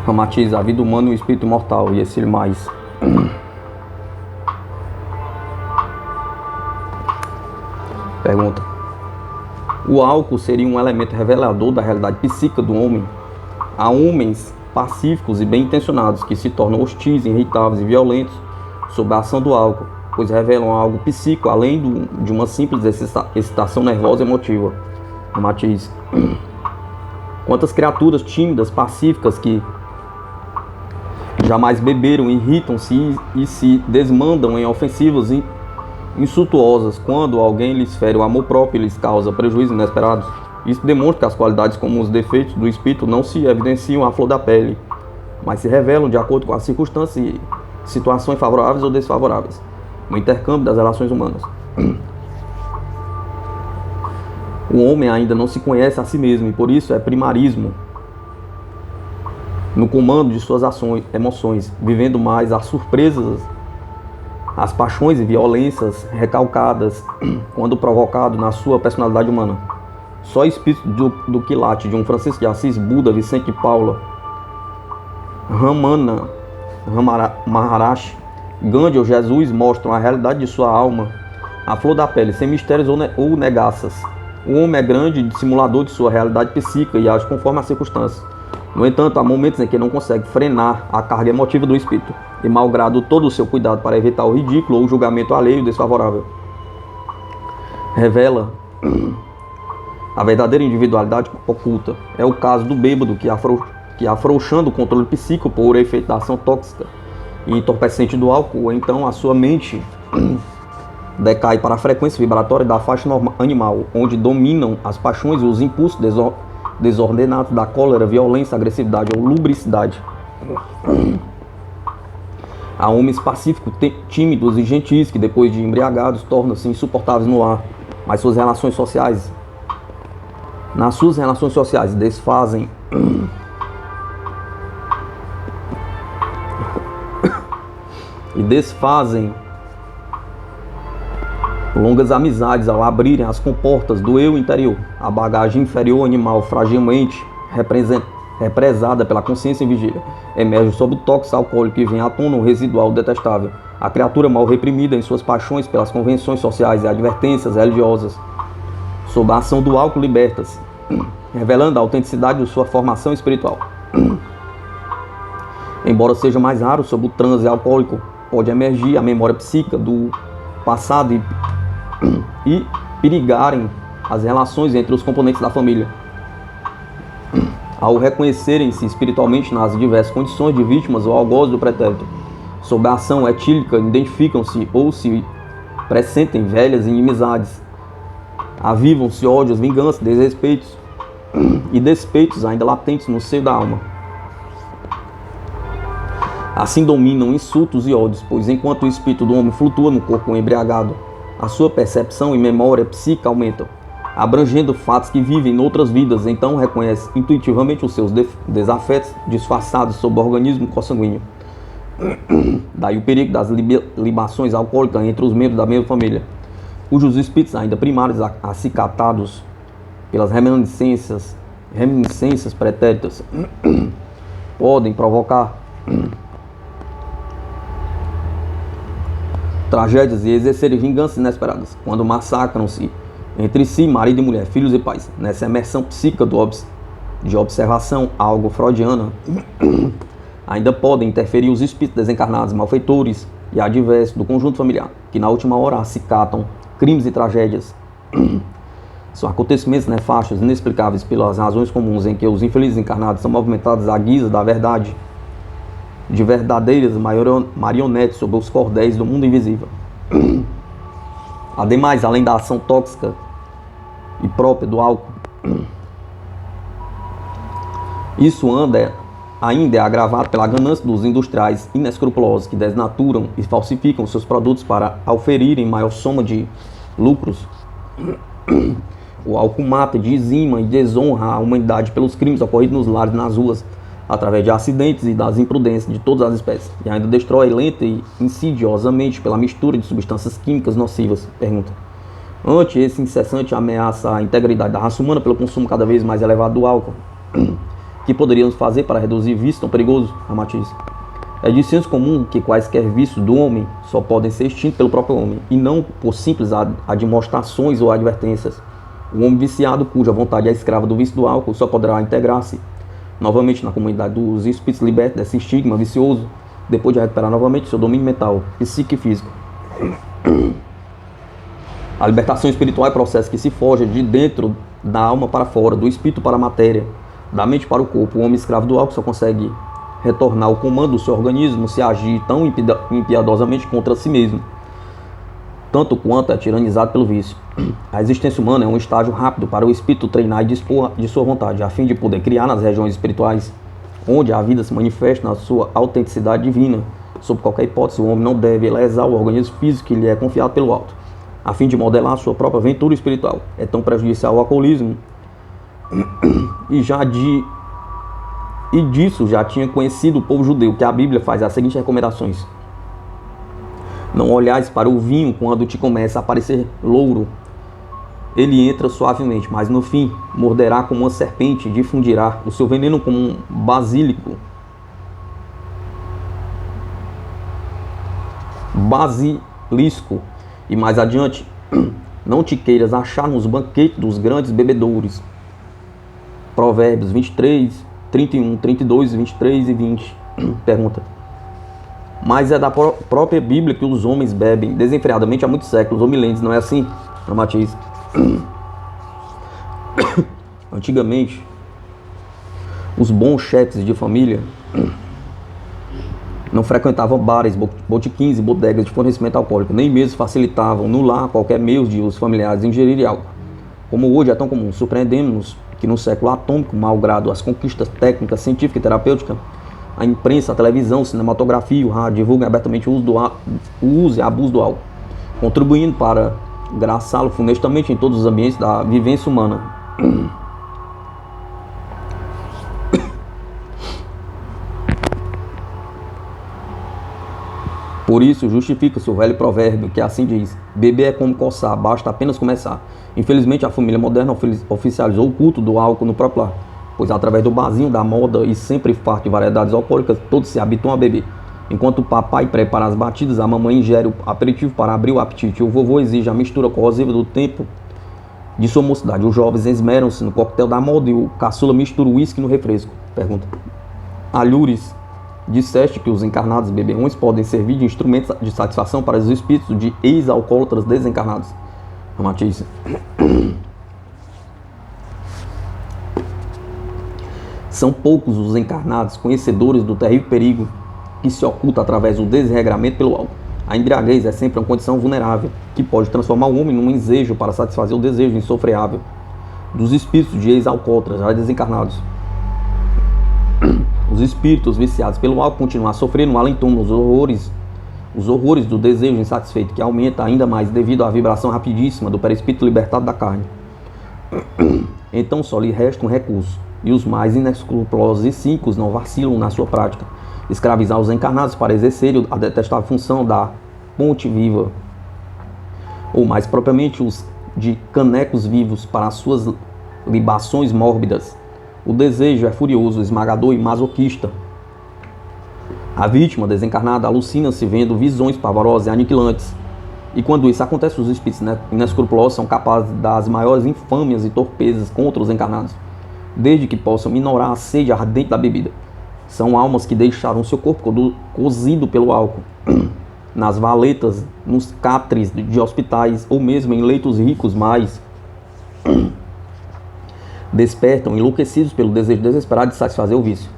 Ramatiza a vida humana e o espírito imortal, e esse mais. Pergunta: o álcool seria um elemento revelador da realidade psíquica do homem? Há homens pacíficos e bem intencionados que se tornam hostis, irritáveis e violentos sob a ação do álcool, pois revelam algo psíquico além de uma simples excitação nervosa e emotiva. Matiz: quantas criaturas tímidas, pacíficas, que jamais beberam, irritam-se e se desmandam em ofensivas e insultuosas quando alguém lhes fere o amor próprio e lhes causa prejuízos inesperados. Isso demonstra que as qualidades como os defeitos do espírito não se evidenciam à flor da pele, mas se revelam de acordo com as circunstâncias e situações favoráveis ou desfavoráveis no intercâmbio das relações humanas. O homem ainda não se conhece a si mesmo e por isso é primarismo no comando de suas ações, emoções, vivendo mais as surpresas, as paixões e violências recalcadas quando provocado na sua personalidade humana. Só espírito do quilate de um Francisco de Assis, Buda, Vicente de Paula, Ramana Maharashi, Gandhi ou Jesus mostram a realidade de sua alma, a flor da pele, sem mistérios ou negaças. O homem é grande dissimulador de sua realidade psíquica e age conforme as circunstâncias. No entanto, há momentos em que não consegue frenar a carga emotiva do espírito, e malgrado todo o seu cuidado para evitar o ridículo ou o julgamento alheio desfavorável, revela a verdadeira individualidade oculta. É o caso do bêbado que afrouxando o controle psíquico por efeito da ação tóxica e entorpecente do álcool, então a sua mente decai para a frequência vibratória da faixa animal, onde dominam as paixões e os impulsos desordenados da cólera, violência, agressividade ou lubricidade. Há homens pacíficos, tímidos e gentis que depois de embriagados tornam-se insuportáveis no ar, mas nas suas relações sociais desfazem longas amizades ao abrirem as comportas do eu interior. A bagagem inferior animal fragilmente represada pela consciência em vigília emerge sob o tóxico alcoólico e vem à tona o residual detestável. A criatura mal reprimida em suas paixões pelas convenções sociais e advertências religiosas, sob a ação do álcool, liberta-se, revelando a autenticidade de sua formação espiritual. Embora seja mais raro, sob o transe alcoólico pode emergir a memória psíquica do passado e perigarem as relações entre os componentes da família. Ao reconhecerem-se espiritualmente nas diversas condições de vítimas ou algozes do pretérito, sob a ação etílica, identificam-se ou se pressentem velhas inimizades, avivam-se ódios, vinganças, desrespeitos e despeitos ainda latentes no seio da alma. Assim dominam insultos e ódios, pois enquanto o espírito do homem flutua no corpo embriagado, a sua percepção e memória psíquica aumentam, abrangendo fatos que vivem em outras vidas, então reconhece intuitivamente os seus desafetos disfarçados sob o organismo consanguíneo. Daí o perigo das libações alcoólicas entre os membros da mesma família, cujos espíritos ainda primários acicatados pelas reminiscências pretéritas podem provocar tragédias e exercerem vinganças inesperadas, quando massacram-se entre si, marido e mulher, filhos e pais. Nessa imersão psíquica de observação algo freudiana, ainda podem interferir os espíritos desencarnados, malfeitores e adversos do conjunto familiar, que na última hora acicatam crimes e tragédias. São acontecimentos nefastos, inexplicáveis pelas razões comuns em que os infelizes encarnados são movimentados à guisa da verdade, de verdadeiras marionetes sob os cordéis do mundo invisível. Ademais, além da ação tóxica e própria do álcool, isso ainda é agravado pela ganância dos industriais inescrupulosos que desnaturam e falsificam seus produtos para auferirem maior soma de lucros. O álcool mata, dizima e desonra a humanidade pelos crimes ocorridos nos lares e nas ruas, através de acidentes e das imprudências de todas as espécies, e ainda destrói lenta e insidiosamente pela mistura de substâncias químicas nocivas. Pergunta: ante esse incessante ameaça à integridade da raça humana pelo consumo cada vez mais elevado do álcool, Que poderíamos fazer para reduzir vício tão perigoso? Ramatiz. É de senso comum que quaisquer vícios do homem só podem ser extintos pelo próprio homem, e não por simples admoestações ou advertências. O homem viciado, cuja vontade é escrava do vício do álcool, só poderá integrar-se novamente na comunidade dos espíritos libertos desse estigma vicioso, depois de recuperar novamente seu domínio mental, psíquico e físico. A libertação espiritual é processo que se forja de dentro da alma para fora, do espírito para a matéria, da mente para o corpo. O homem escravo do álcool só consegue retornar ao comando do seu organismo se agir tão impiedosamente contra si mesmo, tanto quanto é tiranizado pelo vício. A existência humana é um estágio rápido para o espírito treinar e dispor de sua vontade, a fim de poder criar nas regiões espirituais, onde a vida se manifesta na sua autenticidade divina. Sob qualquer hipótese, o homem não deve lesar o organismo físico que lhe é confiado pelo alto, a fim de modelar a sua própria aventura espiritual. É tão prejudicial o alcoolismo, e disso já tinha conhecido o povo judeu, que a Bíblia faz as seguintes recomendações: não olhais para o vinho quando te começa a aparecer louro. Ele entra suavemente, mas no fim morderá como uma serpente e difundirá o seu veneno como um basilisco. E mais adiante, não te queiras achar nos banquetes dos grandes bebedores. Provérbios 23, 31, 32, 23 e 20. Pergunta: mas é da própria Bíblia que os homens bebem desenfreadamente há muitos séculos ou milênios, não é assim? Ramatiz. Antigamente, os bons chefes de família não frequentavam bares, botiquins e bodegas de fornecimento alcoólico, nem mesmo facilitavam no lar qualquer meio de os familiares ingerirem álcool. Como hoje é tão comum, surpreendemos-nos que no século atômico, malgrado as conquistas técnicas, científicas e terapêuticas, a imprensa, a televisão, a cinematografia e o rádio divulgam abertamente o uso e abuso do álcool, contribuindo para graçá-lo funestamente em todos os ambientes da vivência humana. Por isso, justifica-se o velho provérbio que assim diz: beber é como coçar, basta apenas começar. Infelizmente, a família moderna oficializou o culto do álcool no próprio lar, pois através do barzinho, da moda e sempre farto de variedades alcoólicas, todos se habituam a beber. Enquanto o papai prepara as batidas, a mamãe ingere o aperitivo para abrir o apetite, o vovô exige a mistura corrosiva do tempo de sua mocidade, os jovens esmeram-se no coquetel da moda e o caçula mistura o uísque no refresco. Pergunta: Alhures, disseste que os encarnados beberrões podem servir de instrumentos de satisfação para os espíritos de ex-alcoólatras desencarnados? Ramatiz. São poucos os encarnados conhecedores do terrível perigo que se oculta através do desregramento pelo álcool. A embriaguez é sempre uma condição vulnerável que pode transformar o homem num ensejo para satisfazer o desejo insofreável dos espíritos de ex-alcoólatras já desencarnados. Os espíritos viciados pelo álcool continuam a sofrer no além-túmulo os horrores do desejo insatisfeito, que aumenta ainda mais devido à vibração rapidíssima do perispírito libertado da carne. Então só lhe resta um recurso, e os mais inescrupulosos e cínicos não vacilam na sua prática: escravizar os encarnados para exercerem a detestável função da ponte viva, ou mais propriamente os de canecos vivos para as suas libações mórbidas. O desejo é furioso, esmagador e masoquista. A vítima desencarnada alucina-se vendo visões pavorosas e aniquilantes. E quando isso acontece, os espíritos inescrupulosos são capazes das maiores infâmias e torpezas contra os encarnados, desde que possam minorar a sede ardente da bebida. São almas que deixaram seu corpo cozido pelo álcool, nas valetas, nos cátres de hospitais ou mesmo em leitos ricos, mas despertam enlouquecidos pelo desejo desesperado de satisfazer o vício.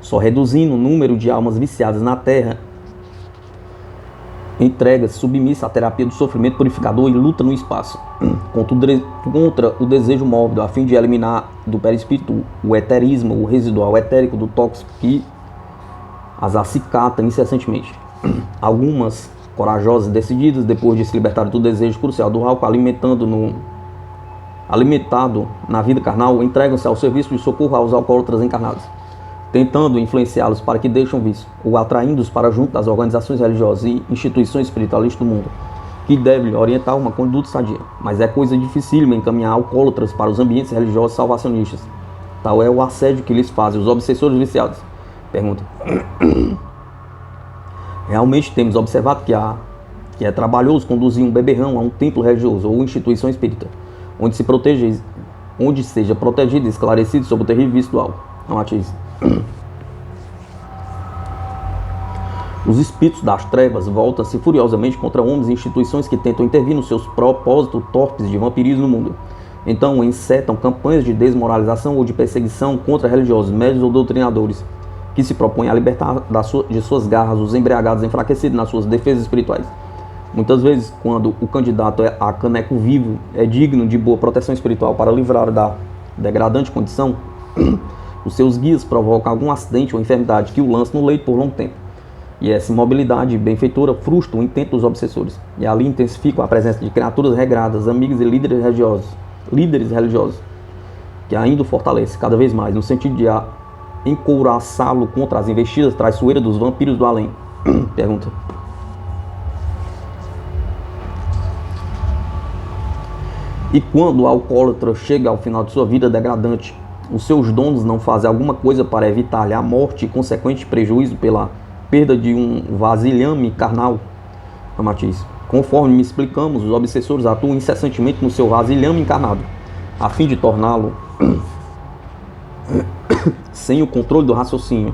Só reduzindo o número de almas viciadas na terra, entrega-se submissa à terapia do sofrimento purificador e luta no espaço contra o desejo mórbido, a fim de eliminar do perispírito o eterismo, o residual etérico do tóxico que as acicata incessantemente. Algumas, corajosas e decididas, depois de se libertar do desejo crucial do álcool, alimentado na vida carnal, entregam-se ao serviço de socorro aos alcoólatras encarnados, tentando influenciá-los para que deixem o vício, ou atraindo-os para junto das organizações religiosas e instituições espiritualistas do mundo, que devem orientar uma conduta sadia. Mas é coisa dificílima encaminhar alcoólatras para os ambientes religiosos salvacionistas. Tal é o assédio que lhes fazem os obsessores viciados. Pergunta. Realmente temos observado que é trabalhoso conduzir um beberrão a um templo religioso ou instituição espírita, onde seja protegido e esclarecido sobre o terrível vício do álcool. Amatiz. Os espíritos das trevas voltam-se furiosamente contra homens e instituições que tentam intervir nos seus propósitos torpes de vampirismo no mundo. Então encetam campanhas de desmoralização ou de perseguição contra religiosos, médios ou doutrinadores, que se propõem a libertar de suas garras os embriagados enfraquecidos nas suas defesas espirituais. Muitas vezes, quando o candidato a caneco vivo é digno de boa proteção espiritual para livrar da degradante condição, os seus guias provocam algum acidente ou enfermidade que o lance no leito por longo tempo. E essa imobilidade e benfeitora frustra o intento dos obsessores, e ali intensificam a presença de criaturas regradas, amigas e líderes religiosos, que ainda o fortalece cada vez mais, no sentido de encouraçá-lo contra as investidas traiçoeiras dos vampiros do além. Pergunta. E quando o alcoólatra chega ao final de sua vida degradante, os seus donos não fazem alguma coisa para evitar-lhe a morte e consequente prejuízo pela perda de um vasilhame carnal? Amatiz. Conforme me explicamos, os obsessores atuam incessantemente no seu vasilhame encarnado, a fim de torná-lo sem o controle do raciocínio,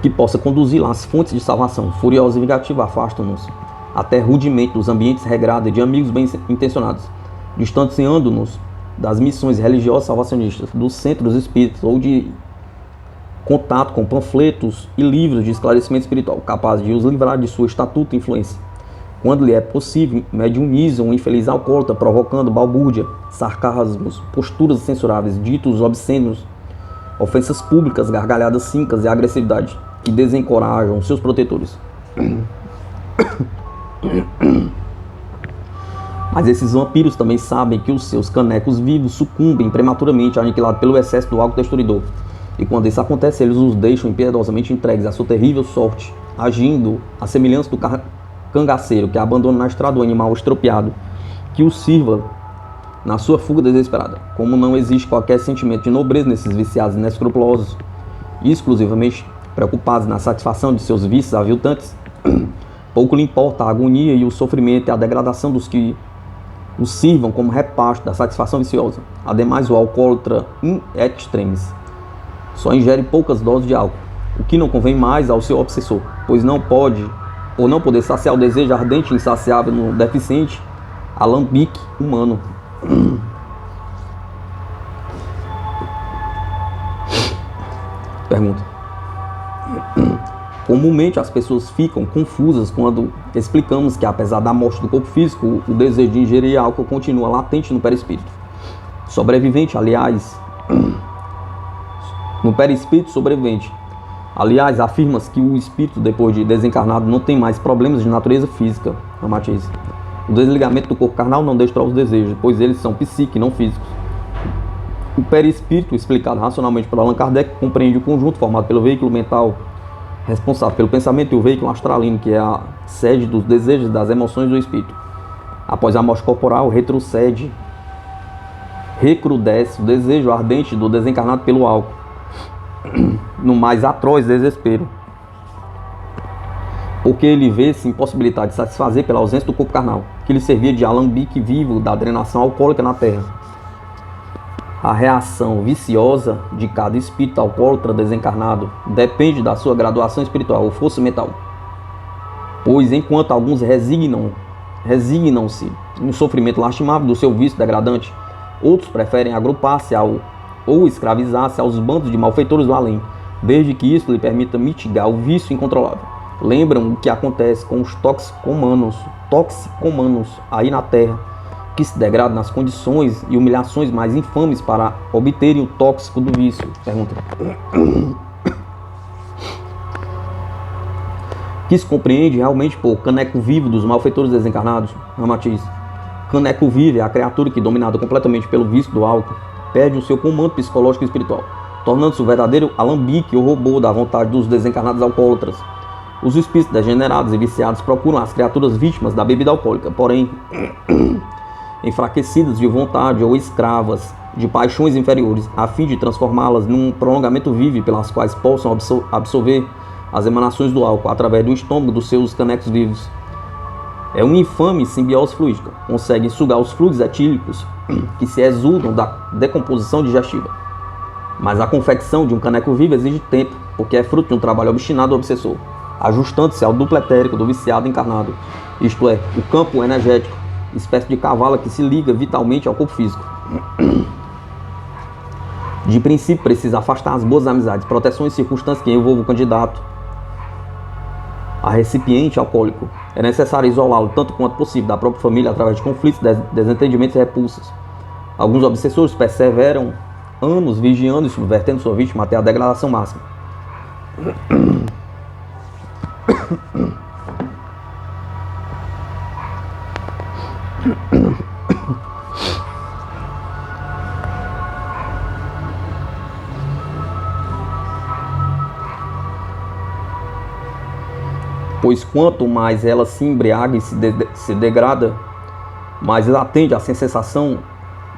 que possa conduzi-lo às fontes de salvação. Furiosa e vingativa, afastam-nos até rudemente dos ambientes regrados e de amigos bem intencionados, distanciando-nos das missões religiosas salvacionistas, dos centros espíritas ou de contato com panfletos e livros de esclarecimento espiritual, capazes de os livrar de sua estatuto e influência. Quando lhe é possível, mediunizam o infeliz alcoólatra, provocando balbúrdia, sarcasmos, posturas censuráveis, ditos obscenos, ofensas públicas, gargalhadas cínicas e agressividade, que desencorajam seus protetores. Mas esses vampiros também sabem que os seus canecos vivos sucumbem prematuramente, aniquilados pelo excesso do álcool destruidor. E quando isso acontece, eles os deixam impiedosamente entregues à sua terrível sorte, agindo à semelhança do cangaceiro que abandona na estrada o animal estropiado, que o sirva na sua fuga desesperada. Como não existe qualquer sentimento de nobreza nesses viciados inescrupulosos, exclusivamente preocupados na satisfação de seus vícios aviltantes, pouco lhe importa a agonia e o sofrimento e a degradação dos que os sirvam como repasto da satisfação viciosa. Ademais, o alcoólatra in extremis só ingere poucas doses de álcool, o que não convém mais ao seu obsessor, pois não pode ou não poder saciar o desejo ardente e insaciável no deficiente alambique humano. Pergunta. Comumente as pessoas ficam confusas quando explicamos que, apesar da morte do corpo físico, o desejo de ingerir álcool continua latente no perispírito. Sobrevivente, aliás, no perispírito sobrevivente. Aliás, afirma-se que o espírito, depois de desencarnado, não tem mais problemas de natureza física. Amatiz. O desligamento do corpo carnal não destrói os desejos, pois eles são psíquicos, não físicos. O perispírito, explicado racionalmente por Allan Kardec, compreende o conjunto formado pelo veículo mental responsável pelo pensamento e o veículo astralino, que é a sede dos desejos e das emoções do espírito. Após a morte corporal, recrudesce o desejo ardente do desencarnado pelo álcool, no mais atroz desespero, porque ele vê-se impossibilitado de satisfazer pela ausência do corpo carnal, que lhe servia de alambique vivo da drenação alcoólica na terra. A reação viciosa de cada espírito alcoólatra desencarnado depende da sua graduação espiritual ou força mental. Pois enquanto alguns resignam-se no sofrimento lastimável do seu vício degradante, outros preferem agrupar-se ou escravizar-se aos bandos de malfeitores do além, desde que isso lhe permita mitigar o vício incontrolável. Lembram o que acontece com os toxicomanos aí na terra, que se degradam nas condições e humilhações mais infames para obterem o tóxico do vício? Pergunta. Que se compreende realmente por caneco vivo dos malfeitores desencarnados? Amatiz. Caneco vivo é a criatura que, dominada completamente pelo vício do álcool, perde o seu comando psicológico e espiritual, tornando-se o verdadeiro alambique ou robô da vontade dos desencarnados alcoólatras. Os espíritos degenerados e viciados procuram as criaturas vítimas da bebida alcoólica, porém enfraquecidas de vontade ou escravas de paixões inferiores, a fim de transformá-las num prolongamento vivo pelas quais possam absorver as emanações do álcool através do estômago dos seus canecos vivos. É uma infame simbiose fluídica. Conseguem sugar os fluidos etílicos que se exudam da decomposição digestiva. Mas a confecção de um caneco vivo exige tempo, porque é fruto de um trabalho obstinado do obsessor, ajustando-se ao duplo etérico do viciado encarnado, isto é, o campo energético, espécie de cavalo que se liga vitalmente ao corpo físico. De princípio, precisa afastar as boas amizades, proteções e circunstâncias que envolvam o candidato a recipiente alcoólico. É necessário isolá-lo tanto quanto possível da própria família através de conflitos, desentendimentos e repulsas. Alguns obsessores perseveram anos vigiando e subvertendo sua vítima até a degradação máxima. Pois quanto mais ela se embriaga e se degrada, mais lhe atende a sensação,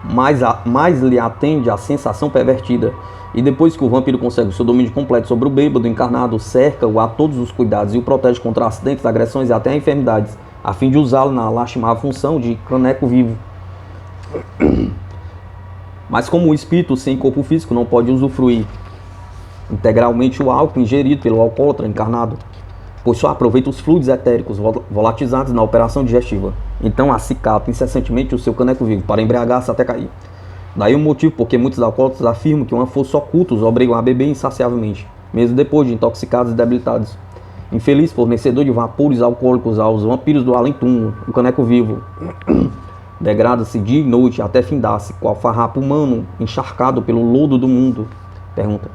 mais lhe atende a sensação pervertida. E depois que o vampiro consegue o seu domínio completo sobre o bêbado encarnado, cerca-o a todos os cuidados e o protege contra acidentes, agressões e até enfermidades, a fim de usá-lo na lastimável função de caneco vivo. Mas como o espírito sem corpo físico não pode usufruir integralmente o álcool ingerido pelo alcoólatra encarnado, pois só aproveita os fluidos etéricos volatizados na operação digestiva, então acicata incessantemente o seu caneco vivo para embriagar-se até cair. Daí o motivo porque muitos alcoólatras afirmam que uma força oculta os obrigam a beber insaciavelmente, mesmo depois de intoxicados e debilitados. Infeliz fornecedor de vapores alcoólicos aos vampiros do além-túmulo, o caneco vivo degrada-se dia e noite até findar-se, qual farrapo humano encharcado pelo lodo do mundo. Pergunta.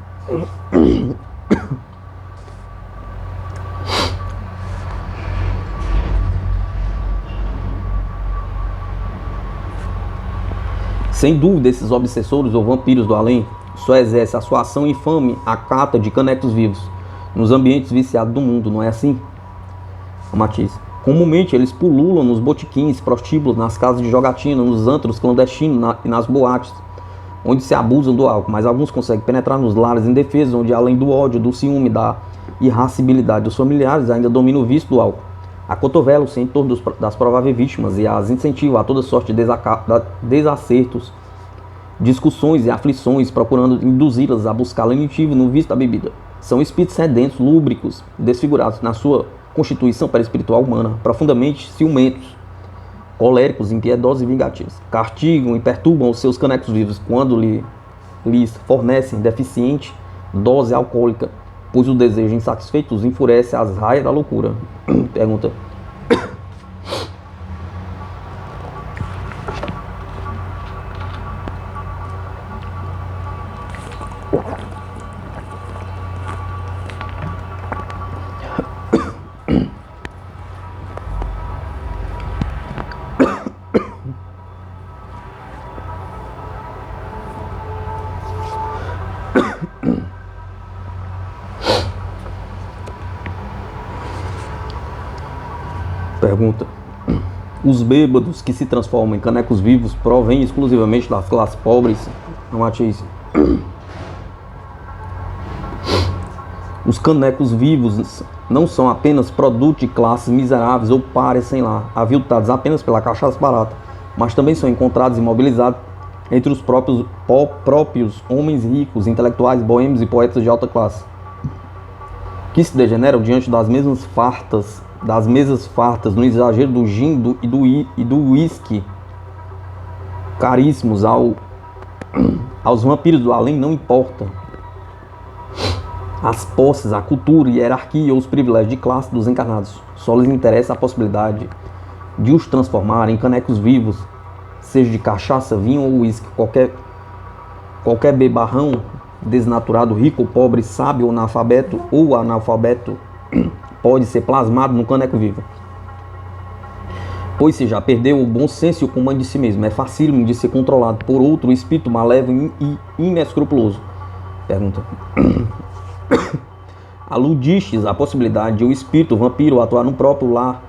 Sem dúvida, esses obsessores ou vampiros do além só exercem a sua ação infame à cata de canecos vivos nos ambientes viciados do mundo, não é assim? Matiz. Comumente eles pululam nos botiquins, prostíbulos, nas casas de jogatina, nos antros clandestinos e nas boates, onde se abusam do álcool, mas alguns conseguem penetrar nos lares indefesos, onde além do ódio, do ciúme, da irascibilidade dos familiares, ainda domina o vício do álcool. Acotovelam-se em torno das prováveis vítimas e as incentivam a toda sorte de desacertos, discussões e aflições, procurando induzi-las a buscar lenitivo no vício da bebida. São espíritos sedentos, lúbricos, desfigurados na sua constituição perispiritual humana, profundamente ciumentos, coléricos, impiedosos e vingativos. Castigam e perturbam os seus canecos vivos quando lhes fornecem deficiente dose alcoólica, pois o desejo insatisfeito os enfurece às raias da loucura. Pergunta. Pergunta. Os bêbados que se transformam em canecos vivos provêm exclusivamente das classes pobres? Matiz. Os canecos vivos não são apenas produto de classes miseráveis ou parecem lá, aviltados apenas pela cachaça barata, mas também são encontrados imobilizados entre os próprios homens ricos, intelectuais, boêmios e poetas de alta classe, que se degeneram diante das mesas fartas no exagero do gin e do uísque caríssimos. Aos vampiros do além não importa as posses, a cultura, a hierarquia ou os privilégios de classe dos encarnados. Só lhes interessa a possibilidade de os transformar em canecos vivos, seja de cachaça, vinho ou uísque. Qualquer bebarrão desnaturado, rico ou pobre, sábio ou analfabeto, pode ser plasmado no caneco vivo. Pois se já perdeu o bom senso e o comando de si mesmo, é facílimo de ser controlado por outro espírito malévolo e inescrupuloso. Pergunta. Aludistes à possibilidade de o espírito vampiro atuar no próprio lar,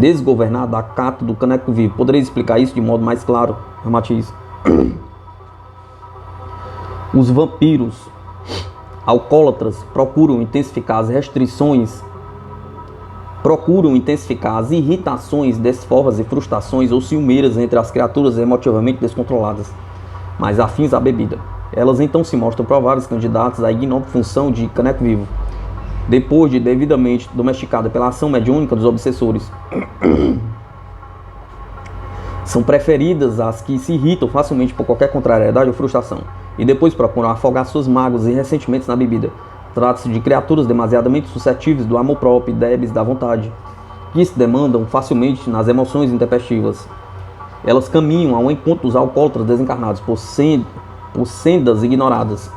desgovernada acato do caneco vivo. Poderia explicar isso de modo mais claro, Ramatiz? Os vampiros alcoólatras procuram intensificar as irritações, desforras e frustrações ou ciumeiras entre as criaturas emotivamente descontroladas, mas afins à bebida. Elas então se mostram prováveis candidatas à ignoble função de caneco vivo, depois de devidamente domesticada pela ação mediúnica dos obsessores. São preferidas as que se irritam facilmente por qualquer contrariedade ou frustração, e depois procuram afogar suas mágoas e ressentimentos na bebida. Trata-se de criaturas demasiadamente suscetíveis do amor próprio e débeis da vontade, que se demandam facilmente nas emoções intempestivas. Elas caminham ao encontro dos alcoólatras desencarnados por sendas ignoradas,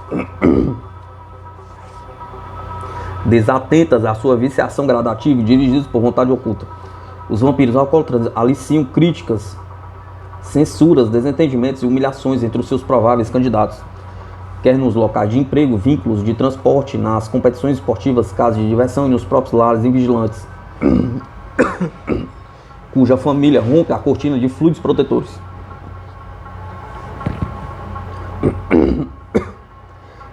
desatentas à sua viciação gradativa e dirigidos por vontade oculta. Os vampiros alcoólatras aliciam críticas, censuras, desentendimentos e humilhações entre os seus prováveis candidatos, quer nos locais de emprego, vínculos de transporte, nas competições esportivas, casas de diversão e nos próprios lares invigilantes, cuja família rompe a cortina de fluidos protetores.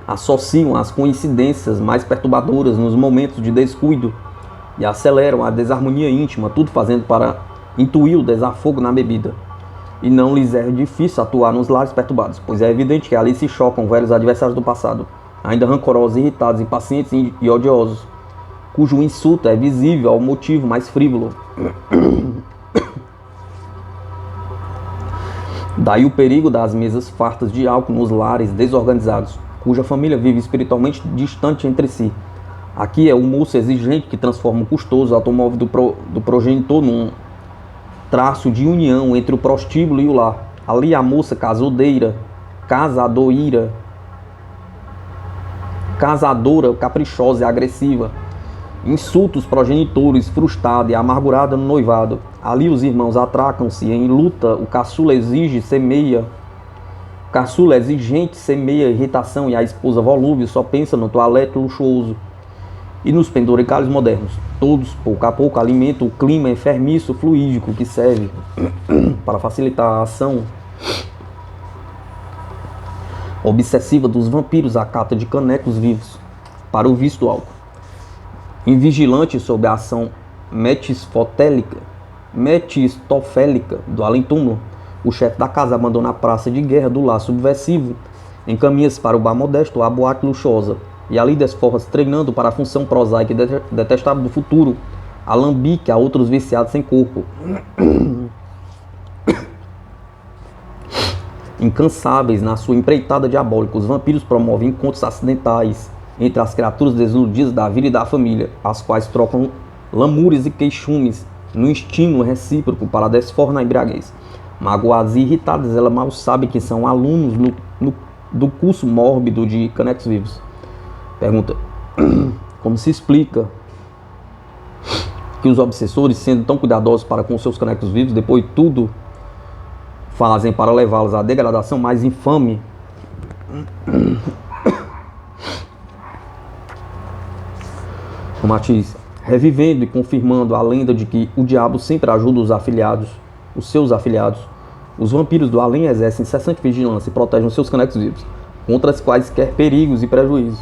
Associam as coincidências mais perturbadoras nos momentos de descuido e aceleram a desarmonia íntima, tudo fazendo para intuir o desafogo na bebida. E não lhes é difícil atuar nos lares perturbados, pois é evidente que ali se chocam velhos adversários do passado, ainda rancorosos, irritados, impacientes e odiosos, cujo insulto é visível ao motivo mais frívolo. Daí o perigo das mesas fartas de álcool nos lares desorganizados, cuja família vive espiritualmente distante entre si. Aqui é o moço exigente que transforma o custoso automóvel do progenitor num traço de união entre o prostíbulo e o lar. Ali a moça casadora, caprichosa e agressiva, insulta os progenitores, frustrada e amargurada no noivado. Ali os irmãos atracam-se em luta, o caçula exigente semeia irritação e a esposa volúvel só pensa no toalete luxuoso e nos penduricalhos modernos. Todos, pouco a pouco, alimentam o clima enfermiço fluídico que serve para facilitar a ação obsessiva dos vampiros à cata de canecos vivos, para o vício do álcool. Invigilante sob a ação metistofélica do além-túmulo, o chefe da casa abandona a praça de guerra do lar subversivo, encaminha-se para o bar modesto ou a boate luxuosa, e ali desforra-se treinando para a função prosaica e detestável do futuro, alambique a outros viciados sem corpo. Incansáveis na sua empreitada diabólica, os vampiros promovem encontros acidentais entre as criaturas desiludidas da vida e da família, as quais trocam lamúrias e queixumes no estímulo recíproco para a desforra na embriaguez. Magoadas e irritadas, ela mal sabe que são alunos do curso mórbido de canecos vivos. Pergunta: como se explica que os obsessores, sendo tão cuidadosos para com seus canecos vivos, depois de tudo fazem para levá-los à degradação mais infame? O Matiz: revivendo e confirmando a lenda de que o diabo sempre ajuda os seus afilhados, os vampiros do além exercem incessante vigilância e protegem os seus canecos vivos contra as quaisquer perigos e prejuízos,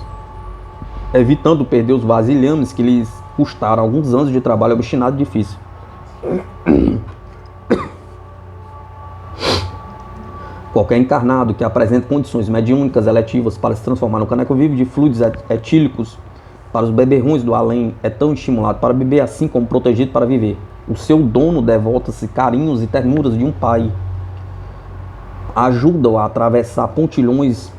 evitando perder os vasilhames que lhes custaram alguns anos de trabalho obstinado e difícil. Qualquer encarnado que apresente condições mediúnicas eletivas para se transformar no caneco vivo de fluidos etílicos para os beberrões do além é tão estimulado para beber assim como protegido para viver. O seu dono devota-se carinhos e ternuras de um pai. Ajuda-o a atravessar pontilhões,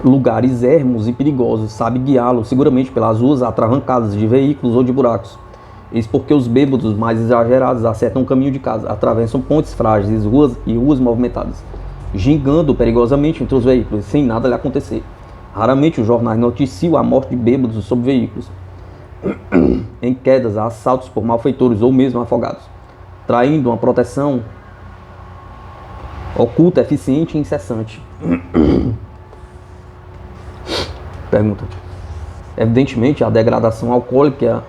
lugares ermos e perigosos, sabe guiá-lo seguramente pelas ruas atravancadas de veículos ou de buracos. Eis porque os bêbados mais exagerados acertam o caminho de casa, atravessam pontes frágeis e ruas movimentadas, gingando perigosamente entre os veículos, sem nada lhe acontecer. Raramente os jornais noticiam a morte de bêbados sob veículos, em quedas, assaltos por malfeitores ou mesmo afogados, traindo uma proteção oculta, eficiente e incessante. Pergunta: evidentemente, a degradação alcoólica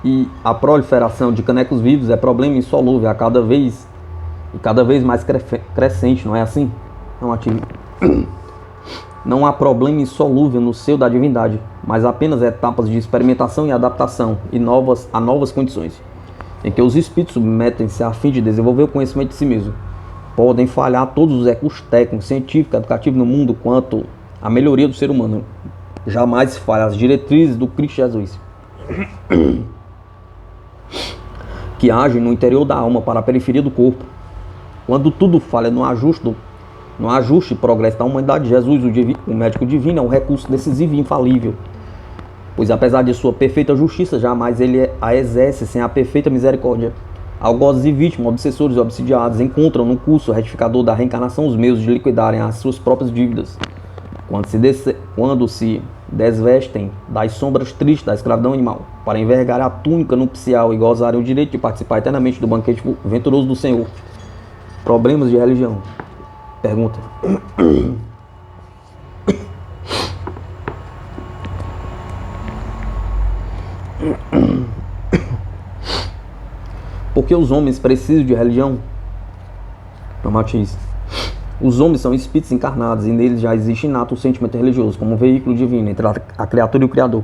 E a proliferação de canecos vivos é problema insolúvel a cada vez mais crescente, não é assim? Não há problema insolúvel no seio da divindade, mas apenas etapas de experimentação e adaptação a novas condições, em que os espíritos submetem-se a fim de desenvolver o conhecimento de si mesmo. Podem falhar todos os recursos técnicos, científicos, educativos no mundo quanto à melhoria do ser humano. Jamais se falha as diretrizes do Cristo Jesus, que agem no interior da alma para a periferia do corpo. Quando tudo falha no ajuste e progresso da humanidade, Jesus, o médico divino, é um recurso decisivo e infalível, pois apesar de sua perfeita justiça, jamais ele a exerce sem a perfeita misericórdia. Algozes e vítimas, obsessores e obsidiados encontram no curso retificador da reencarnação os meios de liquidarem as suas próprias dívidas. Quando se desvestem das sombras tristes da escravidão animal, para envergar a túnica nupcial e gozarem o direito de participar eternamente do banquete venturoso do Senhor. Problemas de religião. Pergunta. Por que os homens precisam de religião? Os homens são espíritos encarnados e neles já existe inato o sentimento religioso como um veículo divino entre a criatura e o Criador.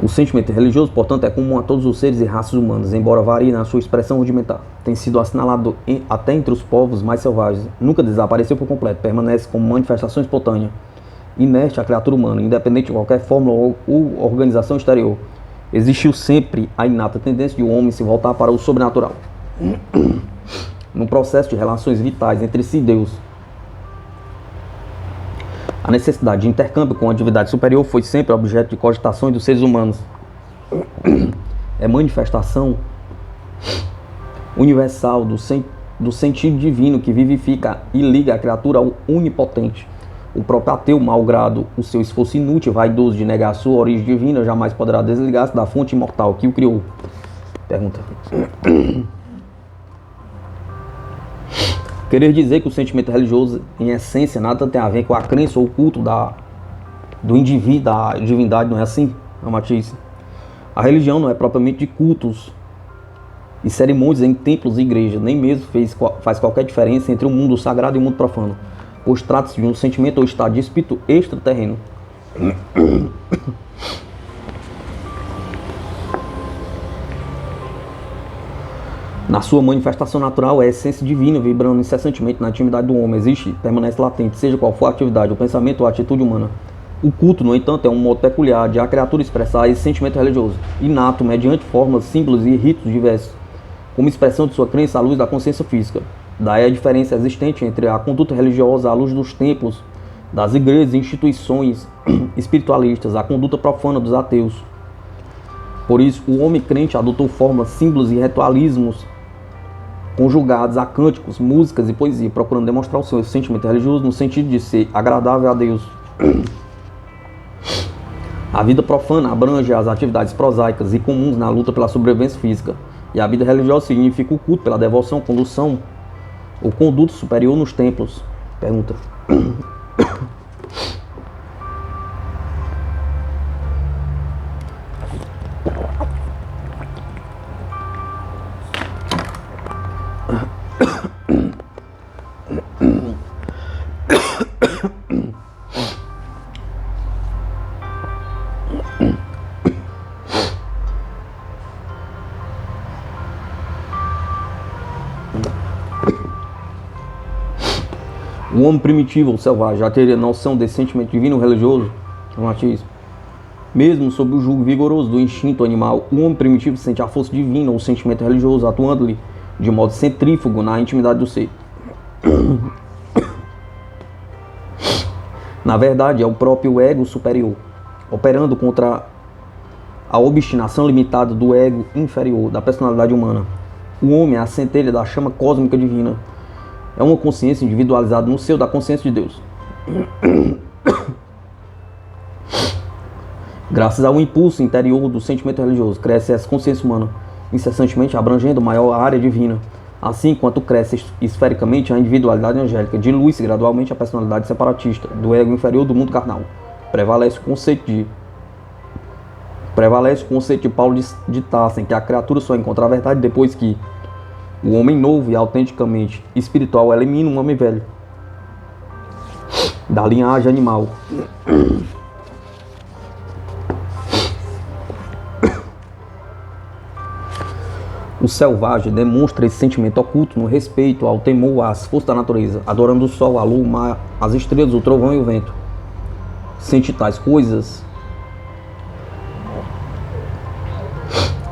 O sentimento religioso, portanto, é comum a todos os seres e raças humanas, embora varie na sua expressão rudimentar. Tem sido assinalado até entre os povos mais selvagens. Nunca desapareceu por completo, permanece como manifestação espontânea, inerte à criatura humana, independente de qualquer fórmula ou organização exterior. Existiu sempre a inata tendência de o homem se voltar para o sobrenatural, no processo de relações vitais entre si e Deus. A necessidade de intercâmbio com a atividade superior foi sempre objeto de cogitações dos seres humanos. É manifestação universal do sentido divino que vivifica e liga a criatura ao onipotente. O próprio ateu, malgrado o seu esforço inútil e vaidoso de negar a sua origem divina, jamais poderá desligar-se da fonte imortal que o criou. Pergunta. Querer dizer que o sentimento religioso, em essência, nada tem a ver com a crença ou o culto do indivíduo, da divindade, não é assim? A religião não é propriamente de cultos e cerimônias em templos e igrejas, nem mesmo faz qualquer diferença entre o mundo sagrado e o mundo profano, pois trata-se de um sentimento ou estado de espírito extraterreno. Na sua manifestação natural, é a essência divina vibrando incessantemente na intimidade do homem. Existe, permanece latente, seja qual for a atividade, o pensamento ou a atitude humana. O culto, no entanto, é um modo peculiar de a criatura expressar esse sentimento religioso, inato, mediante formas, símbolos e ritos diversos, como expressão de sua crença à luz da consciência física. Daí a diferença existente entre a conduta religiosa à luz dos templos, das igrejas e instituições espiritualistas, a conduta profana dos ateus. Por isso, o homem crente adotou formas, símbolos e ritualismos conjugados a cânticos, músicas e poesia, procurando demonstrar o seu sentimento religioso no sentido de ser agradável a Deus. A vida profana abrange as atividades prosaicas e comuns na luta pela sobrevivência física, e a vida religiosa significa o culto pela devoção, condução ou conduto superior nos templos. Pergunta. O homem primitivo ou selvagem já teria noção desse sentimento divino ou religioso? Mesmo sob o jugo vigoroso do instinto animal, o homem primitivo sente a força divina ou o sentimento religioso atuando-lhe de modo centrífugo na intimidade do ser. Na verdade, é o próprio ego superior, operando contra a obstinação limitada do ego inferior, da personalidade humana. O homem é a centelha da chama cósmica divina. É uma consciência individualizada no seio da consciência de Deus. Graças ao impulso interior do sentimento religioso, cresce essa consciência humana, incessantemente abrangendo maior área divina. Assim, quanto cresce esfericamente a individualidade angélica, dilui-se gradualmente a personalidade separatista do ego inferior do mundo carnal. Prevalece o conceito de Prevalece o conceito de Paulo de Tarso, em que a criatura só encontra a verdade depois que o homem novo e autenticamente espiritual elimina um homem velho da linhagem animal. O selvagem demonstra esse sentimento oculto no respeito ao temor às forças da natureza, adorando o sol, a lua, o mar, as estrelas, o trovão e o vento. Sente tais coisas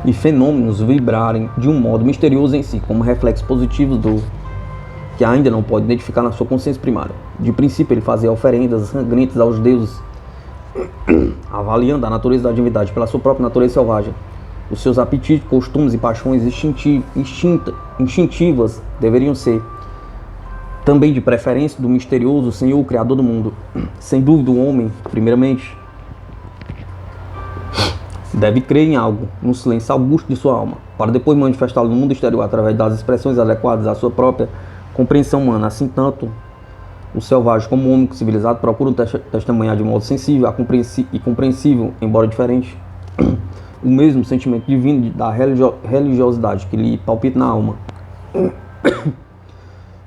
e fenômenos vibrarem de um modo misterioso em si, como reflexos positivos do que ainda não pode identificar na sua consciência primária. De princípio, ele fazia oferendas sangrentas aos deuses, avaliando a natureza da divindade pela sua própria natureza selvagem. Os seus apetites, costumes e paixões instintivas deveriam ser também de preferência do misterioso Senhor Criador do mundo. Sem dúvida, o homem, primeiramente, deve crer em algo, no silêncio augusto de sua alma, para depois manifestá-lo no mundo exterior através das expressões adequadas à sua própria compreensão humana. Assim, tanto o selvagem como o homem civilizado procuram testemunhar de modo sensível e compreensível, embora diferente, o mesmo sentimento divino da religiosidade que lhe palpita na alma.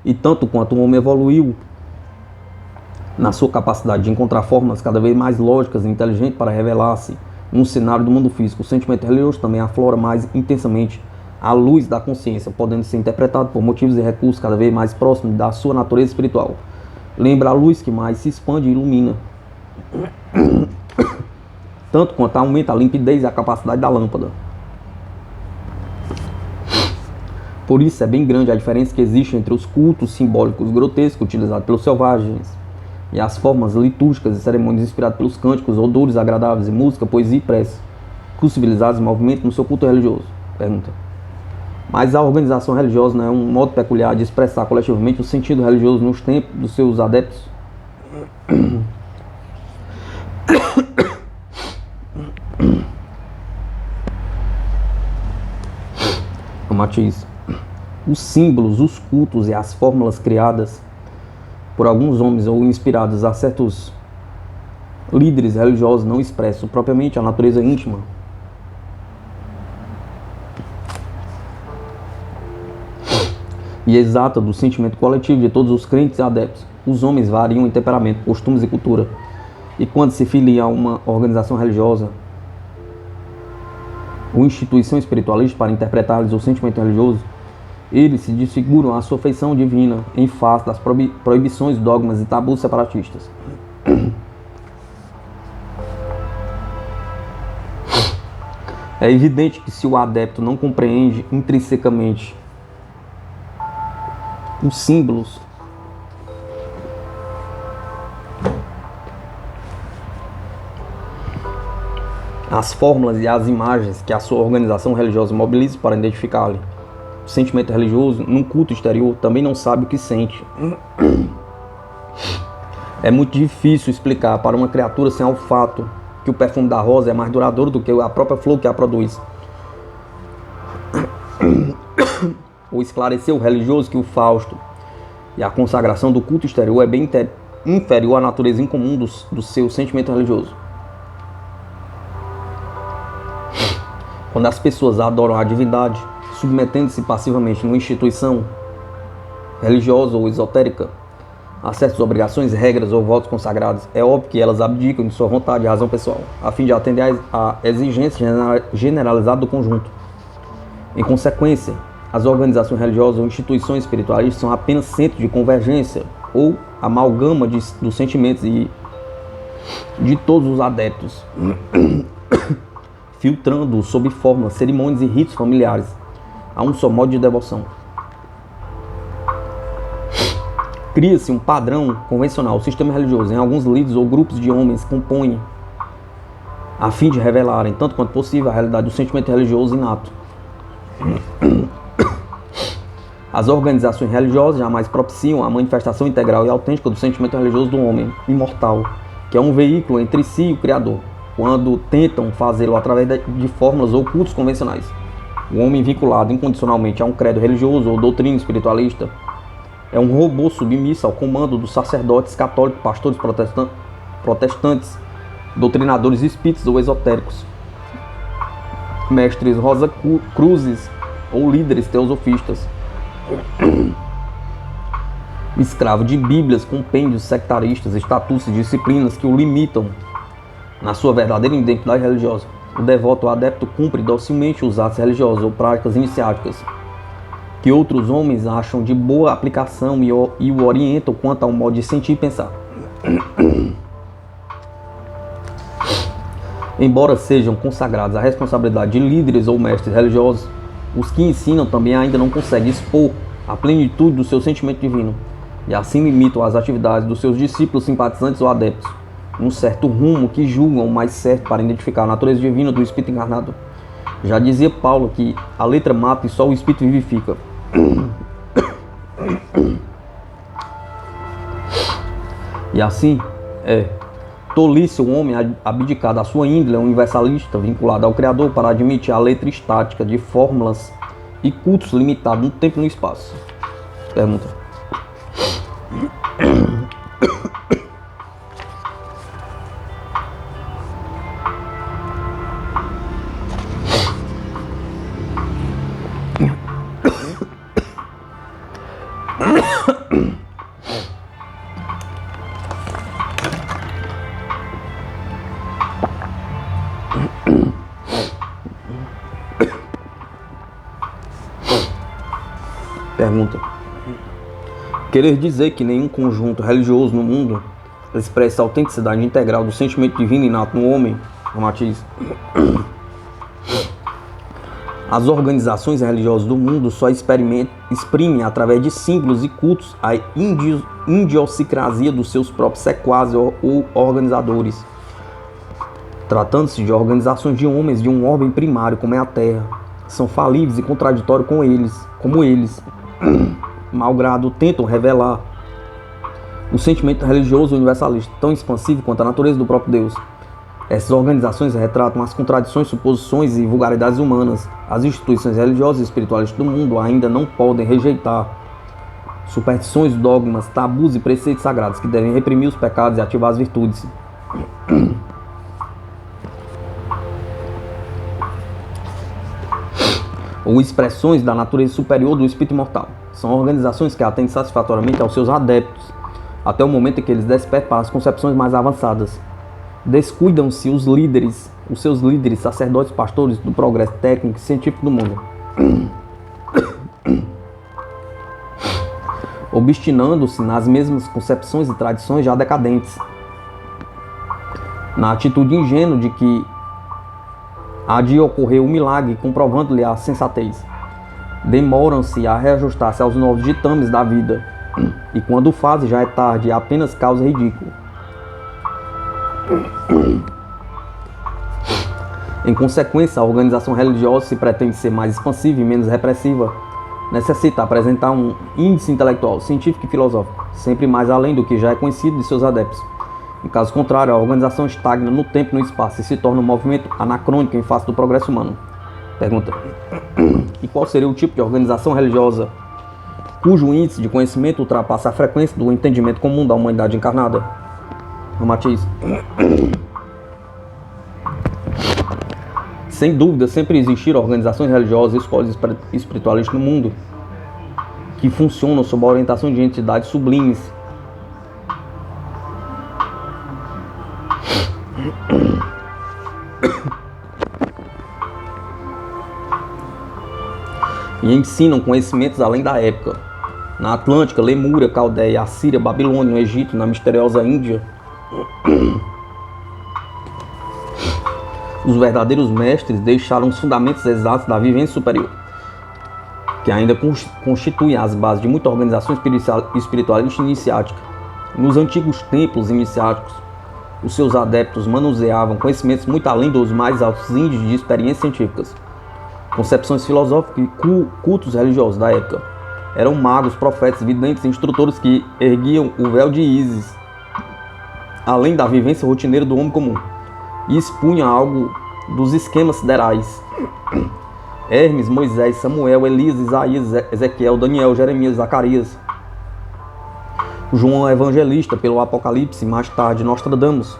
E tanto quanto o homem evoluiu na sua capacidade de encontrar formas cada vez mais lógicas e inteligentes para revelar-se num cenário do mundo físico, o sentimento religioso também aflora mais intensamente à luz da consciência, podendo ser interpretado por motivos e recursos cada vez mais próximos da sua natureza espiritual. Lembra a luz que mais se expande e ilumina, tanto quanto aumenta a limpidez e a capacidade da lâmpada. Por isso é bem grande a diferença que existe entre os cultos simbólicos grotescos utilizados pelos selvagens e as formas litúrgicas e cerimônias inspiradas pelos cânticos, odores agradáveis, música, poesia e prece, que os civilizados movimentam no seu culto religioso. Pergunta. Mas a organização religiosa não é um modo peculiar de expressar coletivamente o sentido religioso nos tempos dos seus adeptos? Matiz. Os símbolos, os cultos e as fórmulas criadas por alguns homens ou inspirados a certos líderes religiosos não expressam propriamente a natureza íntima e exata do sentimento coletivo de todos os crentes e adeptos. Os homens variam em temperamento, costumes e cultura, e quando se filiam a uma organização religiosa ou instituição espiritualista para interpretar-lhes o sentimento religioso, eles se desfiguram a sua feição divina em face das proibições, dogmas e tabus separatistas. É evidente que se o adepto não compreende intrinsecamente os símbolos, as fórmulas e as imagens que a sua organização religiosa mobiliza para identificar-lhe o sentimento religioso num culto exterior, também não sabe o que sente. É muito difícil explicar para uma criatura sem o fato que o perfume da rosa é mais duradouro do que a própria flor que a produz, ou esclarecer o religioso que o Fausto e a consagração do culto exterior é bem inferior à natureza incomum do seu sentimento religioso. Quando as pessoas adoram a divindade, submetendo-se passivamente numa instituição religiosa ou esotérica a certas obrigações, regras ou votos consagrados, é óbvio que elas abdicam de sua vontade e razão pessoal, a fim de atender à exigência generalizada do conjunto. Em consequência, as organizações religiosas ou instituições espiritualistas são apenas centros de convergência ou amalgama dos sentimentos e de todos os adeptos, filtrando-os sob formas, cerimônias e ritos familiares a um só modo de devoção. Cria-se um padrão convencional, o sistema religioso, em alguns líderes ou grupos de homens compõem a fim de revelarem, tanto quanto possível, a realidade do sentimento religioso inato. As organizações religiosas jamais propiciam a manifestação integral e autêntica do sentimento religioso do homem imortal, que é um veículo entre si e o Criador, quando tentam fazê-lo através de fórmulas ou cultos convencionais. O homem vinculado incondicionalmente a um credo religioso ou doutrina espiritualista é um robô submisso ao comando dos sacerdotes católicos, pastores protestantes, doutrinadores espíritas ou esotéricos. mestres Rosa Cruzes ou líderes teosofistas, escravo de bíblias, compêndios sectaristas, estatutos e disciplinas que o limitam na sua verdadeira identidade religiosa. O devoto ou adepto cumpre docilmente os atos religiosos ou práticas iniciáticas que outros homens acham de boa aplicação e o orientam quanto ao modo de sentir e pensar. Embora sejam consagrados à responsabilidade de líderes ou mestres religiosos, os que ensinam também ainda não conseguem expor a plenitude do seu sentimento divino, e assim limitam as atividades dos seus discípulos, simpatizantes ou adeptos, num certo rumo que julgam o mais certo para identificar a natureza divina do Espírito encarnado. Já dizia Paulo que a letra mata e só o Espírito vivifica. E assim tolice o homem abdicar da sua índole universalista vinculada ao Criador para admitir a letra estática de fórmulas e cultos limitados no tempo e no espaço. Pergunta. Pergunta. Querer dizer que nenhum conjunto religioso no mundo expressa a autenticidade integral do sentimento divino inato no homem? Matiz. As organizações religiosas do mundo só exprimem através de símbolos e cultos a idiosincrasia dos seus próprios sequazes ou organizadores. Tratando-se de organizações de homens de um ordem primário como é a Terra, são falíveis e contraditórios como eles, malgrado tentam revelar o sentimento religioso universalista, tão expansivo quanto a natureza do próprio Deus. Essas organizações retratam as contradições, suposições e vulgaridades humanas. As instituições religiosas e espiritualistas do mundo ainda não podem rejeitar superstições, dogmas, tabus e preceitos sagrados que devem reprimir os pecados e ativar as virtudes. Ou expressões da natureza superior do espírito imortal. São organizações que atendem satisfatoriamente aos seus adeptos, até o momento em que eles despertam para as concepções mais avançadas. Descuidam-se os seus líderes, sacerdotes, pastores do progresso técnico e científico do mundo, obstinando-se nas mesmas concepções e tradições já decadentes, na atitude ingênua de que há de ocorrer um milagre, comprovando-lhe a sensatez. Demoram-se a reajustar-se aos novos ditames da vida, e quando o fazem já é tarde e apenas causa ridículo. Em consequência, a organização religiosa, se pretende ser mais expansiva e menos repressiva, necessita apresentar um índice intelectual, científico e filosófico, sempre mais além do que já é conhecido de seus adeptos. Em caso contrário, a organização estagna no tempo e no espaço e se torna um movimento anacrônico em face do progresso humano. Pergunta. E qual seria o tipo de organização religiosa cujo índice de conhecimento ultrapassa a frequência do entendimento comum da humanidade encarnada? Matiz. Sem dúvida, sempre existiram organizações religiosas e escolas espiritualistas no mundo que funcionam sob a orientação de entidades sublimes, e ensinam conhecimentos além da época. Na Atlântica, Lemúria, Caldeia, Assíria, Babilônia, no Egito, na misteriosa Índia. Os verdadeiros mestres deixaram os fundamentos exatos da vivência superior, que ainda constituem as bases de muita organização espiritualista iniciática. Nos antigos templos iniciáticos, os seus adeptos manuseavam conhecimentos muito além dos mais altos índices de experiências científicas, concepções filosóficas e cultos religiosos da época. Eram magos, profetas, videntes e instrutores que erguiam o véu de Ísis, além da vivência rotineira do homem comum, e expunham algo dos esquemas siderais. Hermes, Moisés, Samuel, Elias, Isaías, Ezequiel, Daniel, Jeremias, Zacarias, João Evangelista pelo Apocalipse, mais tarde Nostradamus,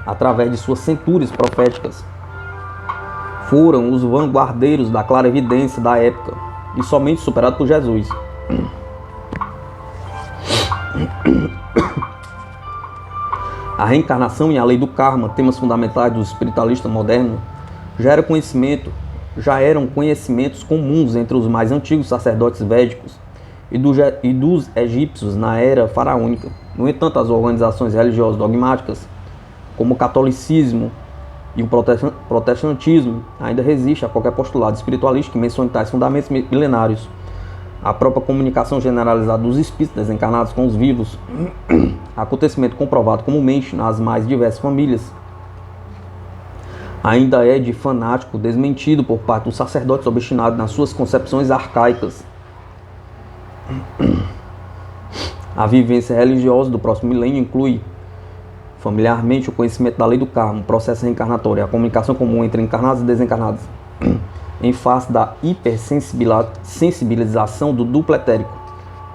através de suas centúrias proféticas, foram os vanguardeiros da clarividência da época e somente superado por Jesus. A reencarnação e a lei do karma, temas fundamentais dos espiritualistas modernos, já eram conhecimentos comuns entre os mais antigos sacerdotes védicos e dos egípcios na era faraônica. No entanto, as organizações religiosas dogmáticas, como o catolicismo e o protestantismo, ainda resistem a qualquer postulado espiritualista que mencione tais fundamentos milenários. A própria comunicação generalizada dos espíritos desencarnados com os vivos, acontecimento comprovado comumente nas mais diversas famílias, ainda é de fanático desmentido por parte dos sacerdotes obstinados nas suas concepções arcaicas. A vivência religiosa do próximo milênio inclui familiarmente o conhecimento da lei do karma, o processo reencarnatório, a comunicação comum entre encarnados e desencarnados, em face da hipersensibilização do duplo etérico.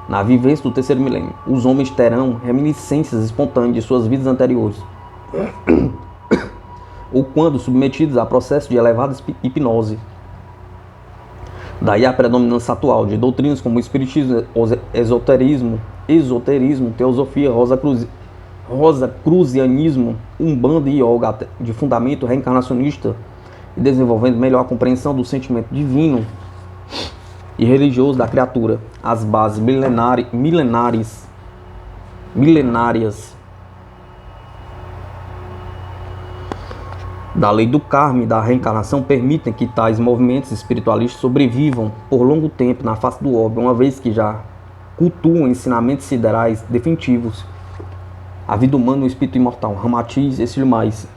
Na vivência do terceiro milênio, os homens terão reminiscências espontâneas de suas vidas anteriores, ou quando submetidos a processos de elevada hipnose. Daí a predominância atual de doutrinas como o espiritismo, esoterismo, teosofia, rosacruzianismo, umbanda e yoga de fundamento reencarnacionista, e desenvolvendo melhor a compreensão do sentimento divino e religioso da criatura, as bases milenárias da lei do karma e da reencarnação permitem que tais movimentos espiritualistas sobrevivam por longo tempo na face do orbe, uma vez que já cultuam ensinamentos siderais definitivos. A vida humana, o espírito imortal, Ramatiz, esse demais.